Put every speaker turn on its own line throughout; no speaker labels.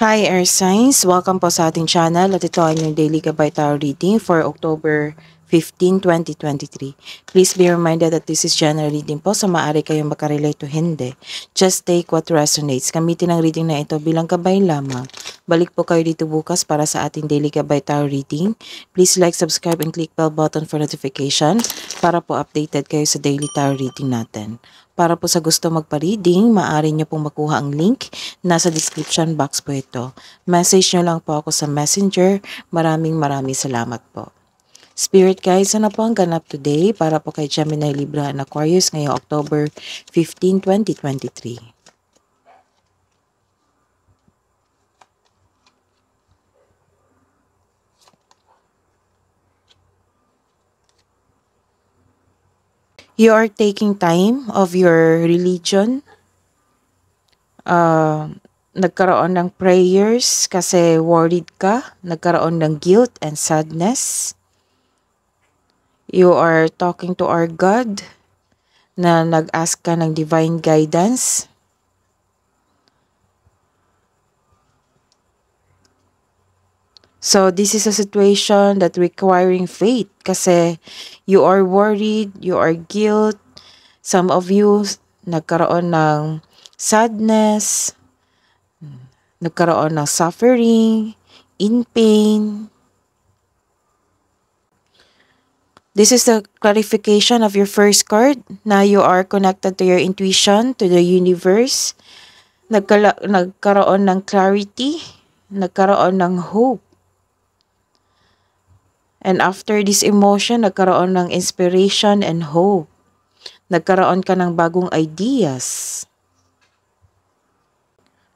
Hi Air Signs! Welcome po sa ating channel at ito ay yung Daily Gabay Tarot Reading for October 15, 2023. Please be reminded that this is general reading po, so maaari kayong makarelate to hindi. Just take what resonates. Gamitin ang reading na ito bilang gabay lamang. Balik po kayo dito bukas para sa ating Daily Gabay Tarot Reading. Please like, subscribe, and click bell button for notification para po updated kayo sa daily tarot reading natin. Para po sa gusto magpa-reading, maaari nyo pong makuha ang link. Nasa description box po ito. Message nyo lang po ako sa messenger. Maraming salamat po. Spirit guides, ano po ang ganap today para po kay Gemini, Libra, and Aquarius ngayong October 15, 2023. You are taking time of your religion. Nagkaroon ng prayers kasi worried ka. Nagkaroon ng guilt and sadness. You are talking to our God na nag-ask ka ng divine guidance. So this is a situation that requiring faith kasi you are worried, you are guilt. Some of you nagkaroon ng sadness, nagkaroon ng suffering, in pain. This is the clarification of your first card na you are connected to your intuition, to the universe. Nagkaroon ng clarity, nagkaroon ng hope. And after this emotion, nagkaroon ng inspiration and hope. Nagkaroon ka ng bagong ideas.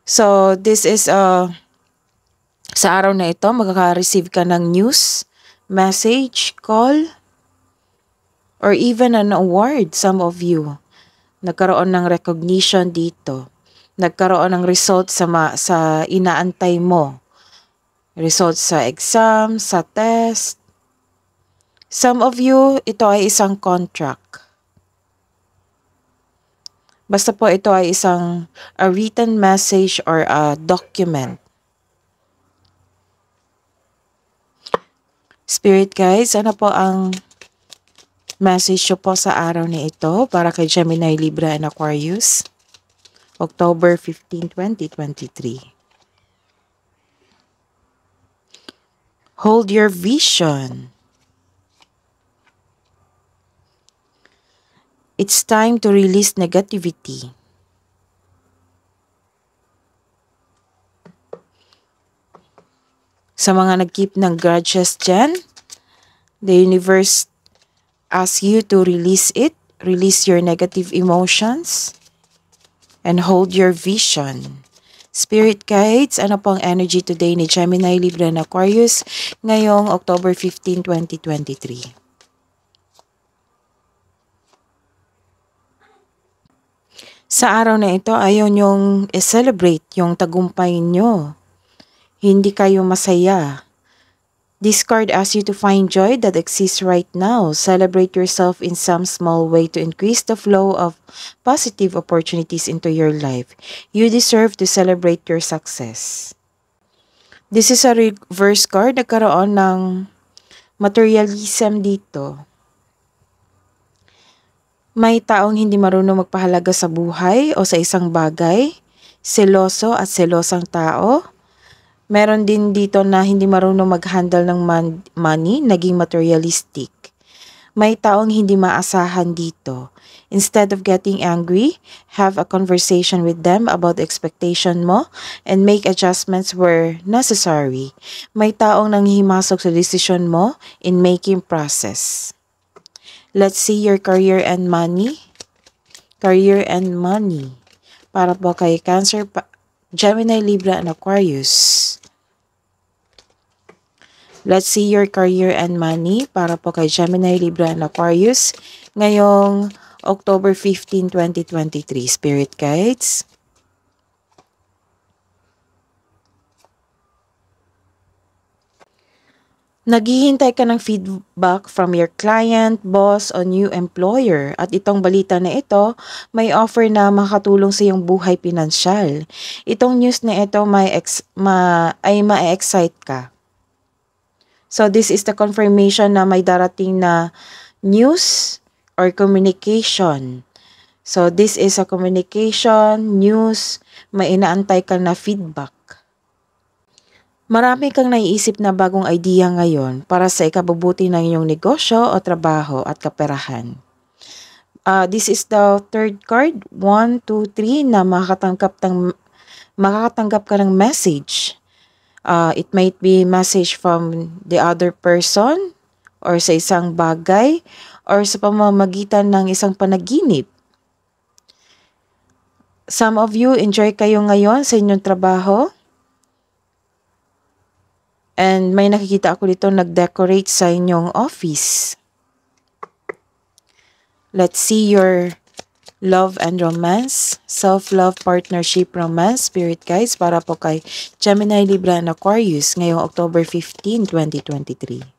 So, this is sa araw na ito, makaka-receive ka ng news, message, call, or even an award, some of you. Nagkaroon ng recognition dito. Nagkaroon ng result sa inaantay mo. Result sa exam, sa test. Some of you, ito ay isang contract. Basta po ito ay isang a written message or a document. Spirit guides, ano po ang message nyo po sa araw na ito para kay Gemini, Libra, and Aquarius? October 15, 2023. Hold your vision. It's time to release negativity. Sa mga nag-keep ng grudges dyan, the universe asks you to release it, release your negative emotions, and hold your vision. Spirit guides, ano pong energy today ni Gemini, Libra, and Aquarius ngayong October 15, 2023? Sa araw na ito, ayaw nyong i-celebrate yung tagumpay nyo. Hindi kayo masaya. This card asks you to find joy that exists right now. Celebrate yourself in some small way to increase the flow of positive opportunities into your life. You deserve to celebrate your success. This is a reverse card. Nagkaroon ng materialism dito. May taong hindi marunong magpahalaga sa buhay o sa isang bagay, seloso at selosang tao. Meron din dito na hindi marunong mag-handle ng money, naging materialistic. May taong hindi maasahan dito. Instead of getting angry, have a conversation with them about the expectation mo and make adjustments where necessary. May taong nanghihimasok sa decision mo in making process. Let's see your career and money. Career and money. Para po kay Cancer, Gemini, Libra, and Aquarius. Let's see your career and money. Para po kay Gemini, Libra, and Aquarius. Ngayong October 15, 2023. Spirit guides. Naghihintay ka ng feedback from your client, boss, o new employer. At itong balita na ito, may offer na makatulong sa iyong buhay pinansyal. Itong news na ito ay ma-excite ka. So this is the confirmation na may darating na news or communication. So this is a communication, news, may inaantay ka na feedback. Marami kang naiisip na bagong idea ngayon para sa ikabubuti ng iyong negosyo o trabaho at kaperahan. This is the third card, 1, 2, 3, na makakatanggap ka ng message. It might be message from the other person or sa isang bagay or sa pamamagitan ng isang panaginip. Some of you enjoy kayo ngayon sa inyong trabaho. And may nakikita ako dito nag-decorate sa inyong office. Let's see your love and romance, self-love, partnership, romance, spirit guides para po kay Gemini, Libra, and Aquarius ngayong October 15, 2023.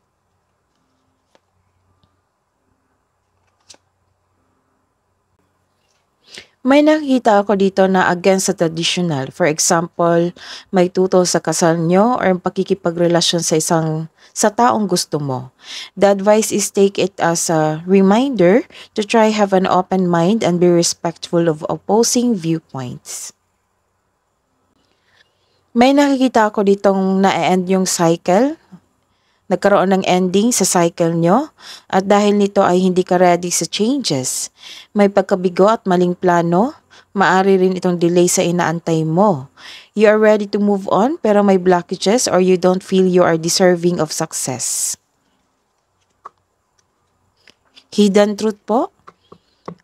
May nakikita ako dito na against sa traditional. For example, may tutol sa kasal nyo or pakikipagrelasyon sa taong gusto mo. The advice is take it as a reminder to try have an open mind and be respectful of opposing viewpoints. May nakikita ako ditong na-end yung cycle. Nagkaroon ng ending sa cycle nyo at dahil nito ay hindi ka ready sa changes. May pagkabigo at maling plano, maari rin itong delay sa inaantay mo. You are ready to move on pero may blockages or you don't feel you are deserving of success. Hidden truth po.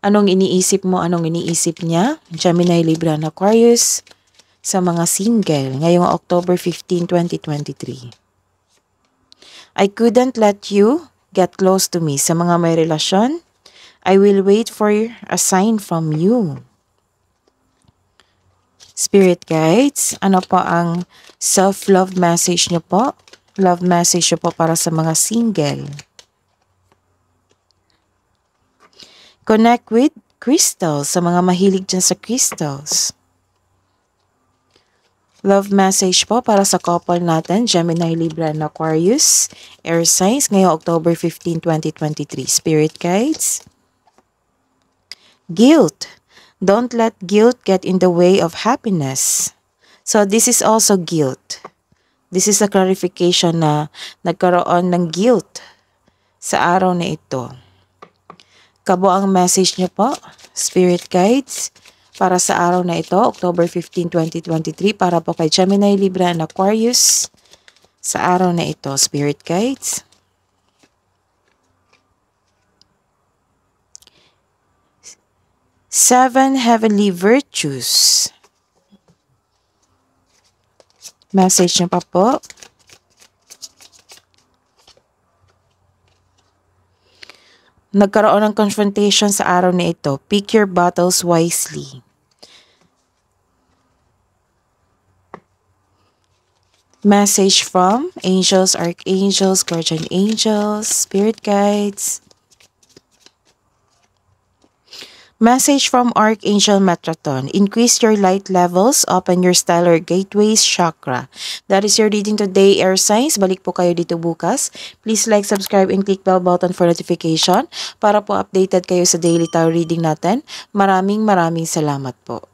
Anong iniisip mo? Anong iniisip niya? Gemini, Libra, and Aquarius sa mga single ngayong October 15, 2023. I couldn't let you get close to me. Sa mga may relasyon, I will wait for a sign from you. Spirit guides, ano po ang self-love message nyo po? Love message nyo po para sa mga single. Connect with crystals, sa mga mahilig dyan sa crystals. Love message po para sa couple natin, Gemini, Libra, and Aquarius, air signs, ngayong October 15, 2023. Spirit guides. Guilt. Don't let guilt get in the way of happiness. So this is also guilt. This is a clarification na nagkaroon ng guilt sa araw na ito. Kabo ang message niyo po, Spirit guides, para sa araw na ito, October 15, 2023, para po kay Gemini, Libra, and Aquarius sa araw na ito, Spirit guides. Seven heavenly virtues. Message niyo pa po. Nagkaroon ng confrontation sa araw na ito. Pick your battles wisely. Message from angels, archangels, guardian angels, spirit guides. Message from Archangel Metatron. Increase your light levels, open your stellar gateways, chakra. That is your reading today, air signs. Balik po kayo dito bukas. Please like, subscribe, and click bell button for notification para po updated kayo sa daily tarot reading natin. Maraming salamat po.